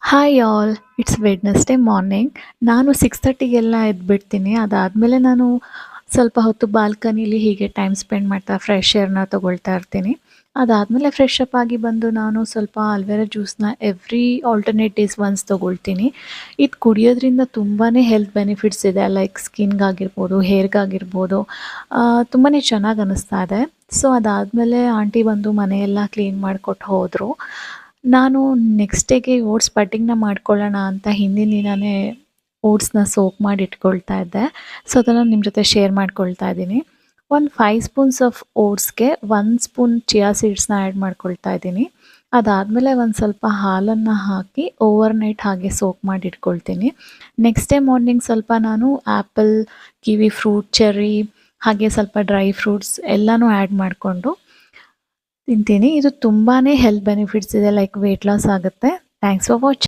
Hi all, it's Wednesday morning. ನಾನು 6:30ಗೆಲ್ಲ ಎದ್ಬಿಡ್ತೀನಿ. ಅದಾದಮೇಲೆ ನಾನು ಸ್ವಲ್ಪ ಹೊತ್ತು ಬಾಲ್ಕನಿಲಿ ಹೀಗೆ ಟೈಮ್ ಸ್ಪೆಂಡ್ ಮಾಡ್ತಾ ಫ್ರೆಶ್ ಏರ್‌ನ ತಗೊಳ್ತಾ ಇರ್ತೀನಿ. ಅದಾದಮೇಲೆ ಫ್ರೆಶ್ ಅಪ್ ಆಗಿ ಬಂದು ನಾನು ಸ್ವಲ್ಪ ಆಲ್ವೆರಾ ಜ್ಯೂಸ್‌ನ ಎವ್ರಿ ಆಲ್ಟರ್ನೇಟ್ ಡೇಸ್ ಒನ್ಸ್ ತಗೊಳ್ತೀನಿ. ಇದು ಕುಡಿಯೋದ್ರಿಂದ ತುಂಬಾ ಹೆಲ್ತ್ ಬೆನಿಫಿಟ್ಸ್ ಇದೆ. ಲೈಕ್ ಸ್ಕಿನ್‌ಗಾಗಿರ್ಬೋದು, ಹೇರ್‌ಗಾಗಿರ್ಬೋದು ತುಂಬಾ ಚೆನ್ನಾಗಿ ಅನ್ನಿಸ್ತಾ ಇದೆ. ಸೊ ಅದಾದಮೇಲೆ ಆಂಟಿ ಬಂದು ಮನೆಯೆಲ್ಲ ಕ್ಲೀನ್ ಮಾಡಿಕೊಟ್ಟು ಹೋದರು. ನಾನು ನೆಕ್ಸ್ಟ್ ಡೇಗೆ ಓಟ್ಸ್ ಪಡ್ಡಿಂಗ್‌ನ ಮಾಡ್ಕೊಳ್ಳೋಣ ಅಂತ ಹಿಂದಿನ ದಿನಾನೇ ಓಟ್ಸ್‌ನ ಸೋಕ್ ಮಾಡಿ ಇಟ್ಕೊಳ್ತಾ ಇದ್ದೆ. ಸೊ ಅದನ್ನು ನಿಮ್ಮ ಜೊತೆ ಶೇರ್ ಮಾಡ್ಕೊಳ್ತಾ ಇದ್ದೀನಿ. ಒಂದು 5 ಸ್ಪೂನ್ಸ್ ಆಫ್ ಓಟ್ಸ್‌ಗೆ 1 ಸ್ಪೂನ್ ಚಿಯಾ ಸೀಡ್ಸ್‌ನ ಆ್ಯಡ್ ಮಾಡ್ಕೊಳ್ತಾ ಇದ್ದೀನಿ. ಅದಾದಮೇಲೆ ಒಂದು ಸ್ವಲ್ಪ ಹಾಲನ್ನು ಹಾಕಿ ಓವರ್‌ನೈಟ್ ಹಾಗೆ ಸೋಕ್ ಮಾಡಿ ಇಟ್ಕೊಳ್ತೀನಿ. ನೆಕ್ಸ್ಟ್ ಡೇ ಮಾರ್ನಿಂಗ್ ಸ್ವಲ್ಪ ನಾನು ಆ್ಯಪಲ್, ಕಿವಿ ಫ್ರೂಟ್, ಚೆರ್ರಿ ಹಾಗೆ ಸ್ವಲ್ಪ ಡ್ರೈ ಫ್ರೂಟ್ಸ್ ಎಲ್ಲನೂ ಆ್ಯಡ್ ಮಾಡಿಕೊಂಡು ತಿಂತೀನಿ. ಇದು ತುಂಬಾನೇ ಹೆಲ್ತ್ ಬೆನಿಫಿಟ್ಸ್ ಇದೆ. ಲೈಕ್ ವೇಟ್ ಲಾಸ್ ಆಗುತ್ತೆ. Thanks for watching.